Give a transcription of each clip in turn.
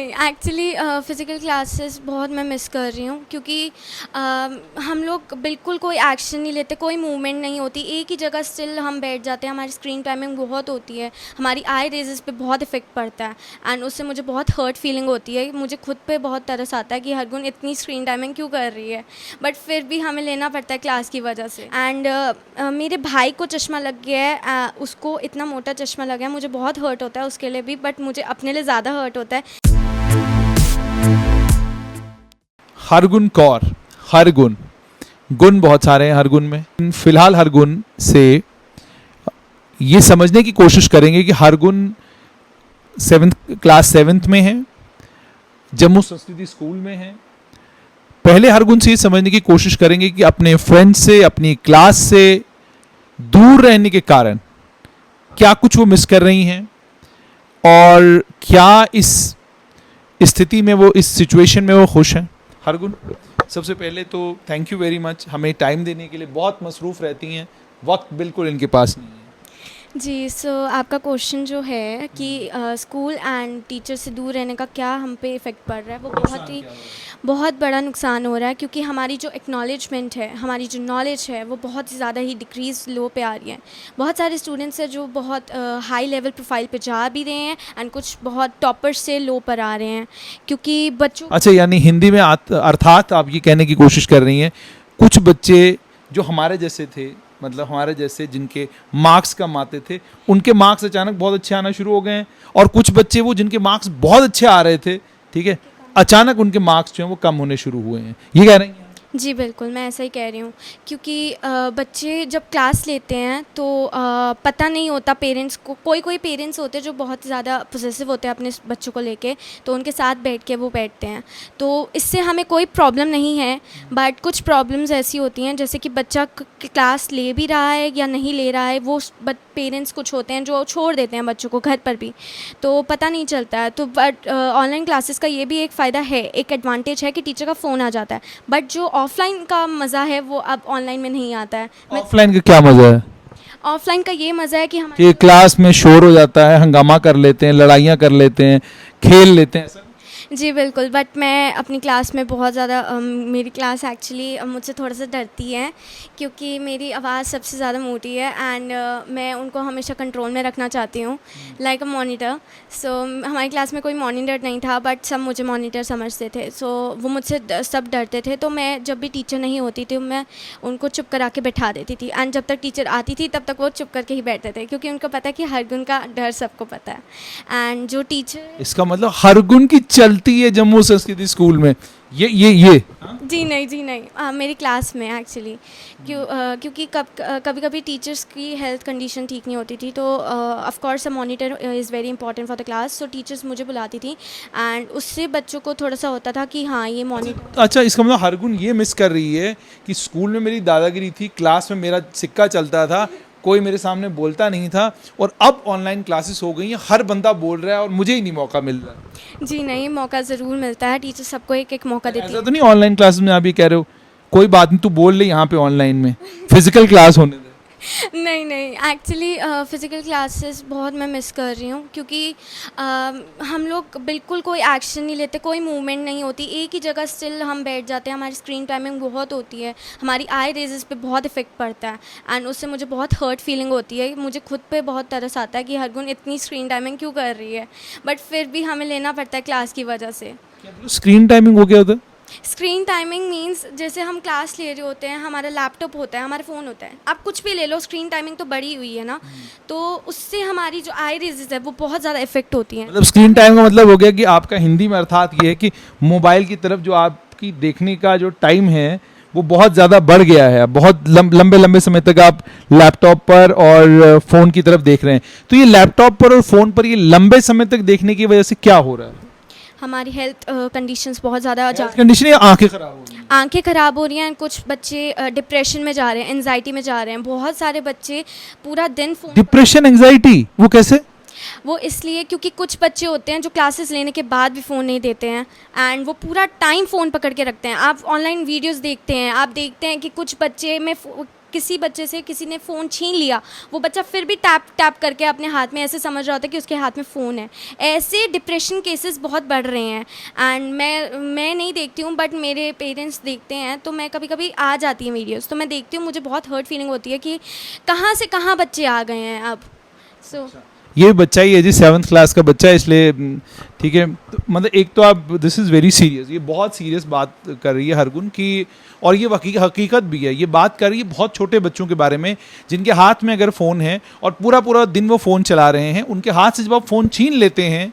Actually physical classes बहुत मैं miss कर रही हूँ क्योंकि हम लोग बिल्कुल कोई एक्शन नहीं लेते, कोई मूवमेंट नहीं होती, एक ही जगह स्टिल हम बैठ जाते हैं। हमारी स्क्रीन टाइमिंग बहुत होती है, हमारी आई रेज़ेस पे बहुत इफ़ेक्ट पड़ता है एंड उससे मुझे बहुत हर्ट फीलिंग होती है। मुझे खुद पे बहुत तरस आता है कि हरगुन इतनी स्क्रीन टाइमिंग क्यों कर रही है, बट फिर भी हमें लेना पड़ता है क्लास की वजह से। एंड मेरे भाई को चश्मा लग गया है, उसको इतना मोटा चश्मा लगा है, मुझे बहुत हर्ट होता है उसके लिए भी, बट मुझे अपने लिए ज़्यादा हर्ट होता है। हरगुन कौर, हर गुण बहुत सारे हैं हर गुण में। फिलहाल हर गुण से ये समझने की कोशिश करेंगे कि हर गुण क्लास 7th में है, जम्मू संस्कृति स्कूल में है। पहले हर गुण से ये समझने की कोशिश करेंगे कि अपने फ्रेंड से, अपनी क्लास से दूर रहने के कारण क्या कुछ वो मिस कर रही हैं और क्या इस स्थिति में वो, इस सिचुएशन में वो खुश हैं। हरगुन, सबसे पहले तो थैंक यू वेरी मच, हमें टाइम देने के लिए। बहुत मसरूफ़ रहती हैं, वक्त बिल्कुल इनके पास नहीं है। जी, सो आपका क्वेश्चन जो है कि स्कूल एंड टीचर से दूर रहने का क्या हम पे इफ़ेक्ट पड़ रहा है, वो बहुत बड़ा नुकसान हो रहा है क्योंकि हमारी जो एक्नॉलेजमेंट है, हमारी जो नॉलेज है, वो बहुत ज़्यादा ही डिक्रीज़ लो पे आ रही है। बहुत सारे स्टूडेंट्स हैं जो बहुत हाई लेवल प्रोफाइल पे जा भी रहे हैं एंड कुछ बहुत टॉपर्स से लो पर आ रहे हैं क्योंकि बच्चों। अच्छा, यानी हिंदी में अर्थात आप ये कहने की कोशिश कर रही हैं कुछ बच्चे जो हमारे जैसे थे, मतलब हमारे जैसे जिनके मार्क्स कम आते थे, उनके मार्क्स अचानक बहुत अच्छे आना शुरू हो गए हैं, और कुछ बच्चे वो जिनके मार्क्स बहुत अच्छे आ रहे थे, ठीक है, अचानक उनके मार्क्स जो हैं वो कम होने शुरू हुए हैं। ये कह रही हैं? जी बिल्कुल, मैं ऐसा ही कह रही हूँ क्योंकि बच्चे जब क्लास लेते हैं तो पता नहीं होता पेरेंट्स को। कोई पेरेंट्स होते हैं जो बहुत ज़्यादा पोसेसिव होते हैं अपने बच्चों को लेके, तो उनके साथ बैठ के वो बैठते हैं, तो इससे हमें कोई प्रॉब्लम नहीं है। बट कुछ प्रॉब्लम्स ऐसी होती हैं जैसे कि बच्चा क्लास ले भी रहा है या नहीं ले रहा है, वो पेरेंट्स कुछ होते हैं जो छोड़ देते हैं बच्चों को घर पर भी, तो पता नहीं चलता है। तो बट ऑनलाइन क्लासेस का ये भी एक फ़ायदा है, एक एडवांटेज है कि टीचर का फ़ोन आ जाता है, बट जो ऑफलाइन का मज़ा है वो अब ऑनलाइन में नहीं आता है। ऑफलाइन का क्या मजा है? ऑफलाइन का ये मज़ा है कि कि क्लास में शोर हो जाता है, हंगामा कर लेते हैं, लड़ाइयाँ कर लेते हैं, खेल लेते हैं, ऐसा? जी बिल्कुल, बट मैं अपनी क्लास में बहुत ज़्यादा मेरी क्लास एक्चुअली मुझसे थोड़ा सा डरती है क्योंकि मेरी आवाज़ सबसे ज़्यादा मोटी है एंड मैं उनको हमेशा कंट्रोल में रखना चाहती हूँ, लाइक अ मॉनिटर। सो हमारी क्लास में कोई मॉनिटर नहीं था, बट सब मुझे मॉनिटर समझते थे, सो वो मुझसे सब डरते थे। तो मैं जब भी टीचर नहीं होती थी मैं उनको चुप करा के बैठा देती थी एंड जब तक टीचर आती थी तब तक वो चुप करके ही बैठते थे क्योंकि उनको पता है कि हर गुण का डर सबको पता है। एंड जो टीचर, इसका मतलब हर गुण की चलती है जम्मू संस्कृति स्कूल में ये जी नहीं, मेरी क्लास में एक्चुअली क्योंकि कभी कभी टीचर्स की हेल्थ कंडीशन ठीक नहीं होती थी, तो of course a monitor is very important for the class, so teachers मुझे बुलाती थी एंड उससे बच्चों को थोड़ा सा होता था कि हाँ ये मॉनिटर। अच्छा, इसका मतलब हर गुण ये मिस कर रही है कि स्कूल में मेरी दादागिरी थी, क्लास में मेरा सिक्का चलता था, कोई मेरे सामने बोलता नहीं था, और अब ऑनलाइन क्लासेस हो गई हैं, हर बंदा बोल रहा है और मुझे ही नहीं मौका मिल रहा। जी नहीं, मौका ज़रूर मिलता है, टीचर सबको एक एक मौका देती है। ऐसा तो नहीं ऑनलाइन क्लासेस में आप ये कह रहे हो कोई बात नहीं, तू बोल ले यहाँ पे ऑनलाइन में, फिजिकल क्लास होने दे? नहीं, एक्चुअली फ़िज़िकल क्लासेस बहुत मैं मिस कर रही हूँ क्योंकि हम लोग बिल्कुल कोई एक्शन नहीं लेते, कोई मूवमेंट नहीं होती, एक ही जगह स्टिल हम बैठ जाते हैं। हमारी स्क्रीन टाइमिंग बहुत होती है, हमारी आई रेज़ेस पे बहुत इफ़ेक्ट पड़ता है एंड उससे मुझे बहुत हर्ट फीलिंग होती है। मुझे खुद पे बहुत तरस आता है कि हरगुन इतनी स्क्रीन टाइमिंग क्यों कर रही है, बट फिर भी हमें लेना पड़ता है क्लास की वजह से। स्क्रीन टाइमिंग हो गया होता है? स्क्रीन टाइमिंग मीन्स जैसे हम क्लास ले रहे होते हैं, हमारा लैपटॉप होता है, हमारा फ़ोन होता है, आप कुछ भी ले लो, स्क्रीन टाइमिंग तो बढ़ी हुई है ना, तो उससे हमारी जो आई रेज़ेस है वो बहुत ज़्यादा इफेक्ट होती हैं। मतलब स्क्रीन टाइम का मतलब हो गया कि आपका हिंदी में अर्थात ये है कि मोबाइल की तरफ जो आपकी देखने का जो टाइम है वो बहुत ज़्यादा बढ़ गया है, बहुत लंबे समय तक आप लैपटॉप पर और फ़ोन की तरफ देख रहे हैं। तो ये लैपटॉप पर और फ़ोन पर ये लंबे समय तक देखने की वजह से क्या हो रहा है? हमारी हेल्थ कंडीशंस बहुत ज़्यादा कंडीशन या आंखें खराब हो रही हैं? आंखें ख़राब हो रही हैं, कुछ बच्चे डिप्रेशन में जा रहे हैं, एंजाइटी में जा रहे हैं। बहुत सारे बच्चे पूरा दिन फ़ोन, डिप्रेशन, एंजाइटी, वो कैसे? वो इसलिए क्योंकि कुछ बच्चे होते हैं जो क्लासेस लेने के बाद भी फ़ोन नहीं देते हैं एंड वो पूरा टाइम फ़ोन पकड़ के रखते हैं। आप ऑनलाइन वीडियोस देखते हैं, आप देखते हैं कि कुछ बच्चे में किसी बच्चे से किसी ने फ़ोन छीन लिया, वो बच्चा फिर भी टैप टैप करके अपने हाथ में ऐसे समझ रहा होता है कि उसके हाथ में फ़ोन है। ऐसे डिप्रेशन केसेस बहुत बढ़ रहे हैं। एंड मैं नहीं देखती हूँ, बट मेरे पेरेंट्स देखते हैं, तो मैं कभी कभी आ जाती है वीडियोस, तो मैं देखती हूँ, मुझे बहुत हर्ट फीलिंग होती है कि कहाँ से कहाँ बच्चे आ गए हैं अब। सो ये बच्चा ही है जी, 7th क्लास का बच्चा है, इसलिए ठीक है। तो मतलब एक तो आप, दिस इज़ वेरी सीरियस, ये बहुत सीरियस बात कर रही है हरगुन की, और ये हकीकत भी है। ये बात कर रही है बहुत छोटे बच्चों के बारे में, जिनके हाथ में अगर फ़ोन है और पूरा पूरा दिन वो फ़ोन चला रहे हैं, उनके हाथ से जब आप फ़ोन छीन लेते हैं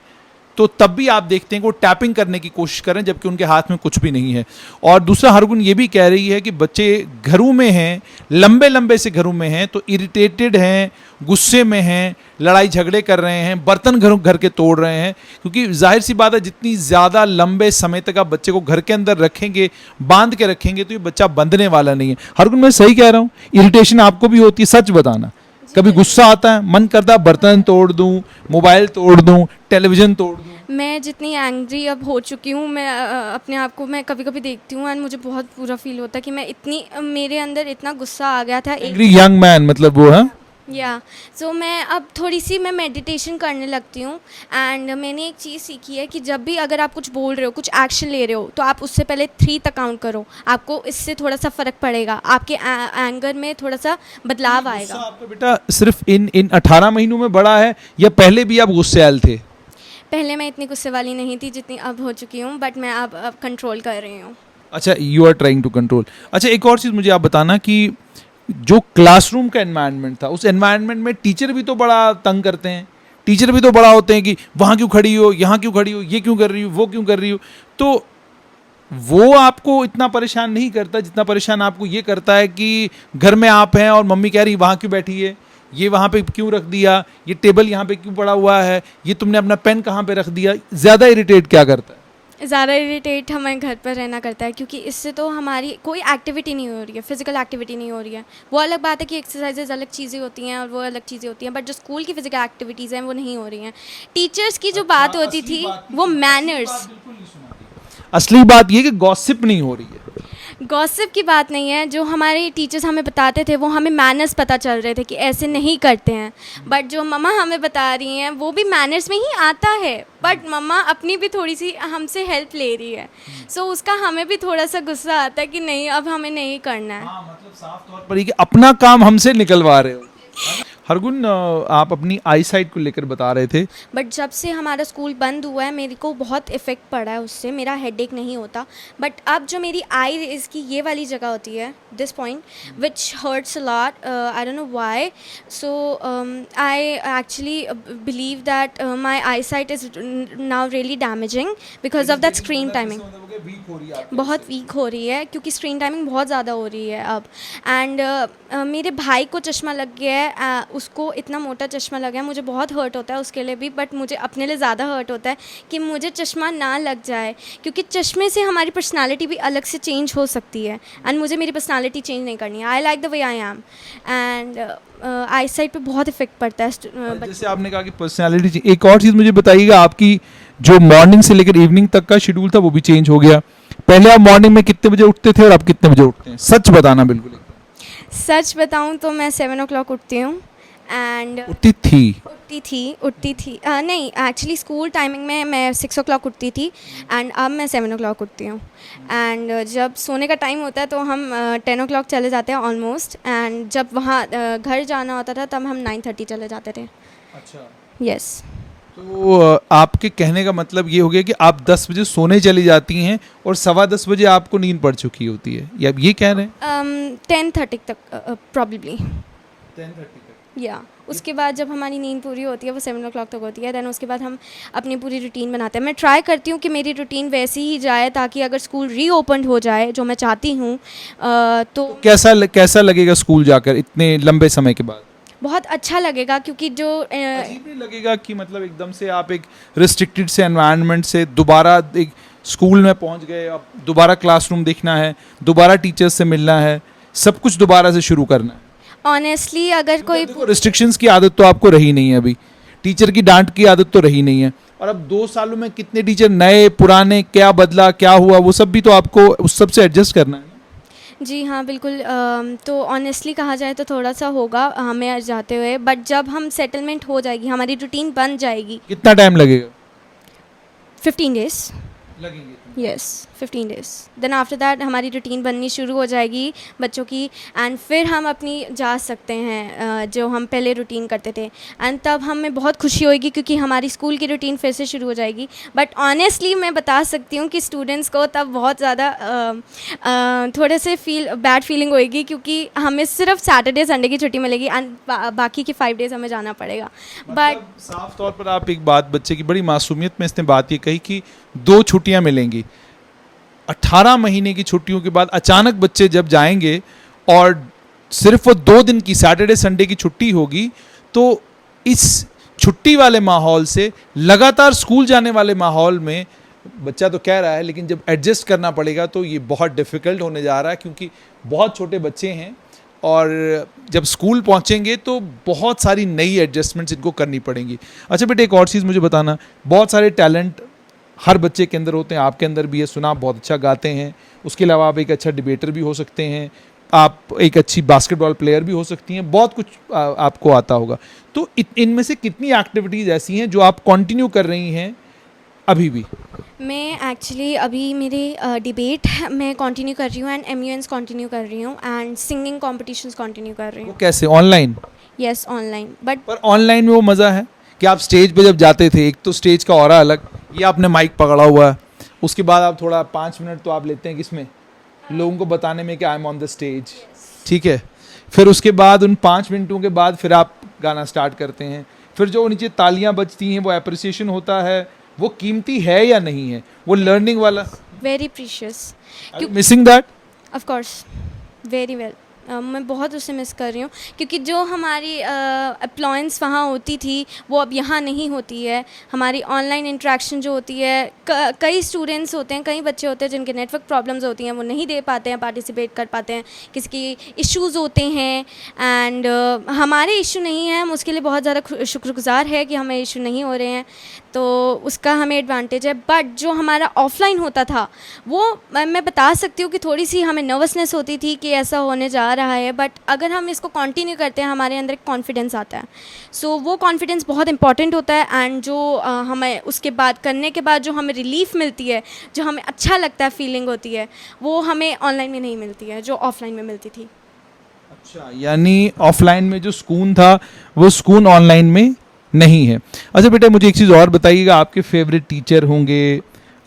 तो तब भी आप देखते हैं कि वो टैपिंग करने की कोशिश कर रहे हैं, जबकि उनके हाथ में कुछ भी नहीं है। और दूसरा, हरगुन ये भी कह रही है कि बच्चे घरों में हैं, लंबे लंबे से घरों में हैं, तो इरिटेटेड हैं, गुस्से में हैं, लड़ाई झगड़े कर रहे हैं, बर्तन घर के तोड़ रहे हैं, क्योंकि जाहिर सी बात है जितनी ज़्यादा लंबे समय तक आप बच्चे को घर के अंदर रखेंगे, बांध के रखेंगे, तो ये बच्चा बंधने वाला नहीं है। हरगुन, मैं सही कह रहा हूँ? इरिटेशन आपको भी होती है? सच बताना, कभी गुस्सा आता है, मन करता है बर्तन तोड़ दूं, मोबाइल तोड़ दूं, टेलीविज़न तोड़ दूं? मैं जितनी एंग्री अब हो चुकी हूँ, मैं अपने आप को मैं कभी कभी देखती हूँ एंड मुझे बहुत बुरा फील होता है कि मैं इतनी, मेरे अंदर इतना गुस्सा आ गया था। एंग्री यंग मैन, मतलब वो है। या सो मैं अब थोड़ी सी मैं मेडिटेशन करने लगती हूँ। एंड मैंने एक चीज़ सीखी है कि जब भी अगर आप कुछ बोल रहे हो, कुछ एक्शन ले रहे हो, तो आप उससे पहले 3 तक काउंट करो। आपको इससे थोड़ा सा फ़र्क पड़ेगा, आपके एंगर में थोड़ा सा बदलाव आएगा। आपका बेटा सिर्फ इन 18 महीनों में बड़ा है, या पहले भी आप गुस्सैल थे? पहले मैं इतनी गुस्से वाली नहीं थी जितनी अब हो चुकी हूँ, बट मैं अब कंट्रोल कर रही हूँ। अच्छा, you are trying to control. अच्छा, एक और चीज़ मुझे आप बताना कि जो क्लासरूम का एनवायरनमेंट था, उस एनवायरनमेंट में टीचर भी तो बड़ा तंग करते हैं, टीचर भी तो बड़ा होते हैं कि वहाँ क्यों खड़ी हो, यहाँ क्यों खड़ी हो, ये क्यों कर रही हो, वो क्यों कर रही हो। तो वो आपको इतना परेशान नहीं करता जितना परेशान आपको ये करता है कि घर में आप हैं और मम्मी कह रही वहाँ क्यों बैठी है, ये वहाँ पे क्यों रख दिया, ये टेबल यहाँ पे क्यों पड़ा हुआ है, ये तुमने अपना पेन कहाँ पे रख दिया। ज़्यादा इरिटेट क्या करता है? ज़्यादा इरिटेट हमें घर पर रहना करता है, क्योंकि इससे तो हमारी कोई एक्टिविटी नहीं हो रही है, फिजिकल एक्टिविटी नहीं हो रही है। वो अलग बात है कि एक्सरसाइजेज अलग चीज़ें होती हैं और वो अलग चीज़ें होती हैं, बट जो स्कूल की फिजिकल एक्टिविटीज़ हैं वो नहीं हो रही हैं। टीचर्स की जो बात होती थी वो मैनर्स। असली बात ये कि गॉसिप नहीं हो रही है। गॉसिप की बात नहीं है, जो हमारे टीचर्स हमें बताते थे वो हमें मैनर्स पता चल रहे थे कि ऐसे नहीं करते हैं। बट जो मम्मा हमें बता रही हैं वो भी मैनर्स में ही आता है, बट मम्मा अपनी भी थोड़ी सी हमसे हेल्प ले रही है। सो उसका हमें भी थोड़ा सा गुस्सा आता है कि नहीं, अब हमें नहीं करना है। मतलब साफ तौर पर ये कि अपना काम हमसे निकलवा रहे हो। हरगुन, आप अपनी आई साइट को लेकर बता रहे थे। बट जब से हमारा स्कूल बंद हुआ है मेरे को बहुत इफ़ेक्ट पड़ा है उससे, मेरा हेडेक नहीं होता। बट अब जो मेरी आई इसकी ये वाली जगह होती है, this point which hurts a lot, I don't know why. So I actually believe that my eye sight is now really damaging because of that screen timing. बहुत वीक हो रही है क्योंकि स्क्रीन टाइमिंग बहुत ज़्यादा हो रही है अब। एंड मेरे भाई को चश्मा लग गया है, उसको इतना मोटा चश्मा लगा है, मुझे बहुत हर्ट होता है उसके लिए भी, बट मुझे अपने लिए ज़्यादा हर्ट होता है कि मुझे चश्मा ना लग जाए, क्योंकि चश्मे से हमारी पर्सनालिटी भी अलग से चेंज हो सकती है। एंड मुझे मेरी पर्सनालिटी चेंज नहीं करनी है। I like the way I am. And I site पर बहुत इफेक्ट पड़ता है। जैसे आपने कहा कि पर्सनालिटी, एक और चीज़ मुझे बताइएगा, आपकी जो मॉर्निंग से लेकर इवनिंग तक का शेड्यूल था वो भी चेंज हो गया। पहले आप मॉर्निंग में कितने बजे उठते थे और अब कितने बजे उठते हैं? सच बताना बिल्कुल। सच बताऊं तो मैं 7 o'clock उठती हूँ। एंड उठती थी नहीं, एक्चुअली स्कूल टाइमिंग में मैं 6 o'clock उठती थी एंड अब मैं 7 o'clock उठती हूँ। एंड जब सोने का टाइम होता है तो हम 10 o'clock चले जाते हैं ऑलमोस्ट। एंड जब वहाँ घर जाना होता था तब हम 9:30 चले जाते थे। अच्छा, यस। तो आपके कहने का मतलब ये हो गया कि आप 10 बजे सोने चली जाती हैं और 10:15 बजे आपको नींद पड़ चुकी होती है, या ये कह रहे हैं? 10:30 तक प्रॉब्ली। 10:30 तक। या उसके बाद जब हमारी नींद पूरी होती है वो 7 o'clock तक होती है। दैन उसके बाद हम अपनी पूरी रूटीन बनाते हैं। मैं ट्राई करती हूँ कि मेरी रूटीन वैसी ही जाए ताकि अगर स्कूल रीओपन हो जाए, जो मैं चाहती हूँ, तो कैसा लगेगा स्कूल जाकर इतने लंबे समय के बाद? बहुत अच्छा लगेगा, क्योंकि जो अजीब नहीं लगेगा कि मतलब एकदम से आप एक रिस्ट्रिक्टेड से एनवायरनमेंट से दोबारा एक स्कूल में पहुंच गए, अब दोबारा क्लासरूम देखना है, दोबारा टीचर्स से मिलना है, सब कुछ दोबारा से शुरू करना है? ऑनेस्टली अगर कोई रिस्ट्रिक्शंस की आदत तो आपको रही नहीं है, अभी टीचर की डांट की आदत तो रही नहीं है, और अब 2 सालों में कितने टीचर नए पुराने, क्या बदला, क्या हुआ, वो सब भी तो आपको उस सब से एडजस्ट करना है। जी हाँ, बिल्कुल। तो ऑनेस्टली कहा जाए तो थोड़ा-सा होगा हमें जाते हुए, बट जब हम सेटलमेंट हो जाएगी, हमारी रूटीन बन जाएगी। कितना टाइम लगेगा? 15 डेज़। लगेंगे। Yes, 15 days. Then after that हमारी रूटीन बननी शुरू हो जाएगी बच्चों की, एंड फिर हम अपनी जा सकते हैं जो हम पहले रूटीन करते थे, एंड तब हमें बहुत खुशी होएगी क्योंकि हमारी स्कूल की रूटीन फिर से शुरू हो जाएगी। बट ऑनेस्टली मैं बता सकती हूँ कि स्टूडेंट्स को तब बहुत ज़्यादा थोड़े से बैड फीलिंग होएगी क्योंकि हमें सिर्फ सैटरडे संडे की छुट्टी मिलेगी एंड बाकी के 5 डेज़ हमें जाना पड़ेगा। बट मतलब साफ तौर पर आप एक बात, बच्चे की बड़ी मासूमियत में इसने बात ये कही कि 2 छुट्टियां मिलेंगी। 18 महीने की छुट्टियों के बाद अचानक बच्चे जब जाएंगे और सिर्फ वो 2 दिन की सैटरडे संडे की छुट्टी होगी, तो इस छुट्टी वाले माहौल से लगातार स्कूल जाने वाले माहौल में बच्चा तो कह रहा है, लेकिन जब एडजस्ट करना पड़ेगा तो ये बहुत डिफ़िकल्ट होने जा रहा है, क्योंकि बहुत छोटे बच्चे हैं और जब स्कूल पहुंचेंगे तो बहुत सारी नई एडजस्टमेंट्स इनको करनी पड़ेंगी। अच्छा बेटे, एक और चीज़ मुझे बताना, बहुत सारे टैलेंट हर बच्चे के अंदर होते हैं, आपके अंदर भी है, सुना आप बहुत अच्छा गाते हैं, उसके अलावा आप एक अच्छा डिबेटर भी हो सकते हैं, आप एक अच्छी बास्केटबॉल प्लेयर भी हो सकती हैं, बहुत कुछ आपको आता होगा। तो इनमें से कितनी एक्टिविटीज़ ऐसी हैं जो आप कंटिन्यू कर रही हैं अभी भी? मैं एक्चुअली अभी मेरे डिबेट मैं कंटिन्यू कर रही हूँ, एंड MUNs कंटिन्यू कर रही हूँ, एंड सिंगिंग कॉम्पिटिशन्स कंटिन्यू कर रही वो हूँ। कैसे, ऑनलाइन? Yes, online. बट पर ऑनलाइन में वो मज़ा है कि आप स्टेज पे जब जाते थे, एक तो स्टेज का ऑरा अलग, ये आपने माइक पकड़ा हुआ है, उसके बाद आप थोड़ा 5 मिनट तो आप लेते हैं किसमें, लोगों को बताने में कि I am on the stage, ठीक है। फिर उसके बाद उन 5 मिनटों के बाद फिर आप गाना स्टार्ट करते हैं, फिर जो नीचे तालियां बजती हैं वो अप्रिसिएशन होता है, वो कीमती है या नहीं है, वो लर्निंग वाला। Very precious. Missing that? Of course, very well. मैं बहुत उसे मिस कर रही हूँ क्योंकि जो हमारी अप्लॉयंस वहाँ होती थी वो अब यहाँ नहीं होती है। हमारी ऑनलाइन इंटरेक्शन जो होती है, कई स्टूडेंट्स होते हैं, कई बच्चे होते हैं जिनके नेटवर्क प्रॉब्लम्स होती हैं, वो नहीं दे पाते हैं, पार्टिसिपेट कर पाते हैं, किसी की इश्यूज़ होते हैं, एंड हमारे इशू नहीं है, हम उसके लिए बहुत ज़्यादा शुक्रगुजार है कि हमें इशू नहीं हो रहे हैं, तो उसका हमें एडवांटेज है। बट जो हमारा ऑफलाइन होता था वो मैं बता सकती हूँ कि थोड़ी सी हमें नर्वसनेस होती थी कि ऐसा होने जा रहा है, बट अगर हम इसको कंटिन्यू करते हैं हमारे अंदर एक कॉन्फिडेंस आता है। सो वो कॉन्फिडेंस बहुत इंपॉर्टेंट होता है, एंड जो हमें उसके बाद करने के बाद जो हमें रिलीफ मिलती है, जो हमें अच्छा लगता है, फीलिंग होती है, वो हमें ऑनलाइन में नहीं मिलती है जो ऑफलाइन में मिलती थी। अच्छा, यानी ऑफलाइन में जो सुकून था वो सुकून ऑनलाइन में नहीं है। अच्छा बेटा, मुझे एक चीज़ और बताइएगा, आपके फेवरेट टीचर होंगे,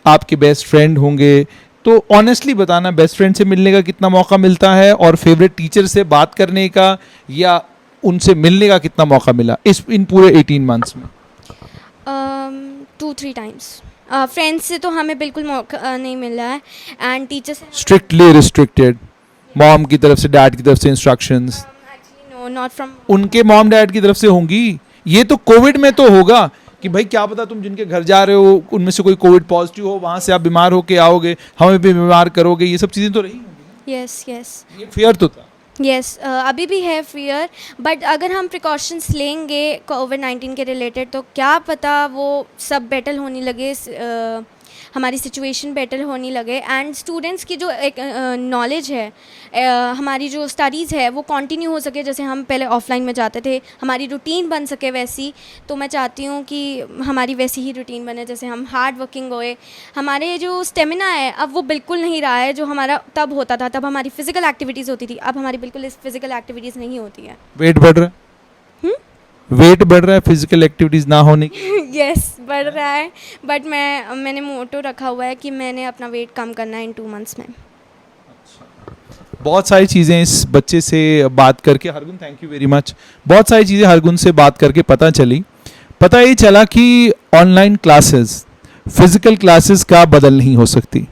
आपके बेस्ट फ्रेंड होंगे, तो ऑनेस्टली बताना, बेस्ट फ्रेंड से मिलने का कितना मौका मिलता है और फेवरेट टीचर से बात करने का या उनसे मिलने का कितना मौका मिला इन पूरे 18 मंथ्स में? 2-3 टाइम्स। फ्रेंड्स से तो हमें बिल्कुल मौका नहीं मिला है, एंड टीचर से स्ट्रिक्टली रिस्ट्रिक्टेड, मॉम की तरफ से, डैड की तरफ से instructions? Actually no, not from. उनके मॉम डैड की तरफ से होंगी, ये तो कोविड में तो होगा कि भाई क्या पता तुम जिनके घर जा रहे हो उनमें से कोई कोविड पॉजिटिव हो, वहां से आप बीमार होके आओगे, हमें भी बीमार करोगे, ये सब चीज़ें तो रही होंगी। यस यस ये फियर तो था। यस, अभी भी है फियर, बट अगर हम प्रिकॉशंस लेंगे कोविड-19 के रिलेटेड तो क्या पता वो सब बेटर होने लगे, हमारी सिचुएशन बेटर होने लगे, एंड स्टूडेंट्स की जो एक नॉलेज है, हमारी जो स्टडीज़ है वो कंटिन्यू हो सके, जैसे हम पहले ऑफलाइन में जाते थे, हमारी रूटीन बन सके वैसी। तो मैं चाहती हूँ कि हमारी वैसी ही रूटीन बने, जैसे हम हार्ड वर्किंग होए। हमारे जो स्टेमिना है अब वो बिल्कुल नहीं रहा है जो हमारा तब होता था, तब हमारी फिजिकल एक्टिविटीज़ होती थी, अब हमारी बिल्कुल इस फिजिकल एक्टिविटीज़ नहीं होती है। वेट बढ़ रहा है? वेट बढ़ रहा है फिजिकल एक्टिविटीज ना होने की? यस, बढ़ रहा है, बट मैंने मोटो रखा हुआ है कि मैंने अपना वेट कम करना है इन 2 मंथ्स में। बहुत सारी चीज़ें इस बच्चे से बात करके, Hargun thank you very much, बहुत सारी चीज़ें हरगुन से बात करके पता ये चला कि ऑनलाइन क्लासेस फिजिकल क्लासेस का बदल नहीं हो सकती।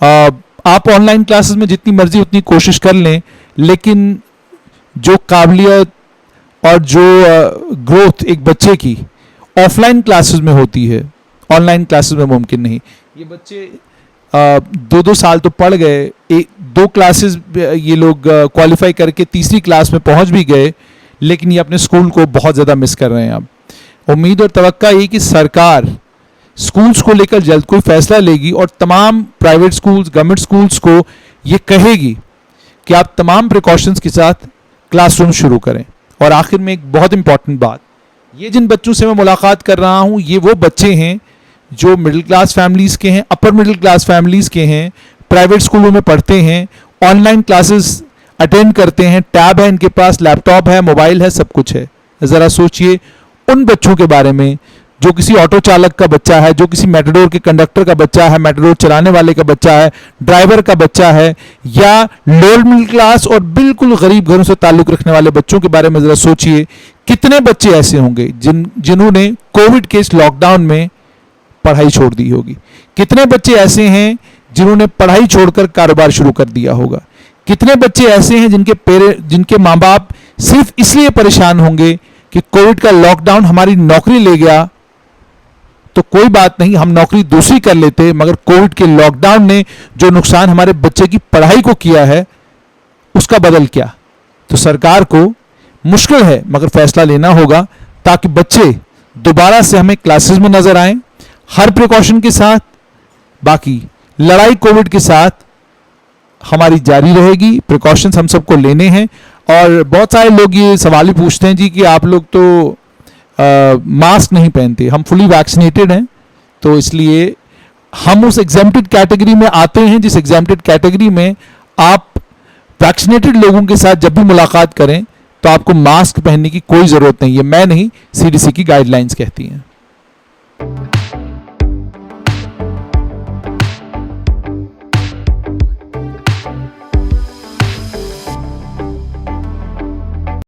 आप ऑनलाइन क्लासेस में जितनी मर्जी उतनी कोशिश कर लें, लेकिन जो काबिलियत और जो ग्रोथ एक बच्चे की ऑफलाइन क्लासेस में होती है, ऑनलाइन क्लासेस में मुमकिन नहीं। ये बच्चे 2-2 साल तो पढ़ गए, 2 क्लासेस ये लोग क्वालिफाई करके तीसरी क्लास में पहुंच भी गए, लेकिन ये अपने स्कूल को बहुत ज़्यादा मिस कर रहे हैं। अब उम्मीद और तवक्का ये कि सरकार स्कूल्स को लेकर जल्द कोई फैसला लेगी और तमाम प्राइवेट स्कूल्स, गवर्नमेंट स्कूल्स को ये कहेगी कि आप तमाम प्रिकॉशंस के साथ क्लासरूम शुरू करें। और आखिर में एक बहुत इंपॉर्टेंट बात, ये जिन बच्चों से मैं मुलाकात कर रहा हूँ ये वो बच्चे हैं जो मिडिल क्लास फैमिलीज़ के हैं, अपर मिडिल क्लास फैमिलीज़ के हैं, प्राइवेट स्कूलों में पढ़ते हैं, ऑनलाइन क्लासेस अटेंड करते हैं, टैब है इनके पास, लैपटॉप है, मोबाइल है, सब कुछ है। ज़रा सोचिए उन बच्चों के बारे में जो किसी ऑटो चालक का बच्चा है, जो किसी मेटाडोर के कंडक्टर का बच्चा है, मेटाडोर चलाने वाले का बच्चा है, ड्राइवर का बच्चा है, या लोअर मिडिल क्लास और बिल्कुल गरीब घरों से ताल्लुक़ रखने वाले बच्चों के बारे में ज़रा सोचिए। कितने बच्चे ऐसे होंगे जिन्होंने कोविड के इस लॉकडाउन में पढ़ाई छोड़ दी होगी? कितने बच्चे ऐसे हैं जिन्होंने पढ़ाई छोड़कर कारोबार शुरू कर दिया होगा? कितने बच्चे ऐसे हैं जिनके माँ बाप सिर्फ इसलिए परेशान होंगे कि कोविड का लॉकडाउन हमारी नौकरी ले गया, तो कोई बात नहीं, हम नौकरी दूसरी कर लेते, मगर कोविड के लॉकडाउन ने जो नुकसान हमारे बच्चे की पढ़ाई को किया है उसका बदल क्या? तो सरकार को मुश्किल है मगर फैसला लेना होगा ताकि बच्चे दोबारा से हमें क्लासेस में नजर आएं, हर प्रिकॉशन के साथ। बाकी लड़ाई कोविड के साथ हमारी जारी रहेगी, प्रिकॉशंस हम सबको लेने हैं। और बहुत सारे लोग ये सवाल भी पूछते हैं जी कि आप लोग तो मास्क नहीं पहनते। हम फुली वैक्सीनेटेड हैं, तो इसलिए हम उस एग्जेम्प्टेड कैटेगरी में आते हैं जिस एग्जेम्प्टेड कैटेगरी में आप वैक्सीनेटेड लोगों के साथ जब भी मुलाकात करें तो आपको मास्क पहनने की कोई ज़रूरत नहीं है। मैं नहीं, CDC की गाइडलाइंस कहती हैं।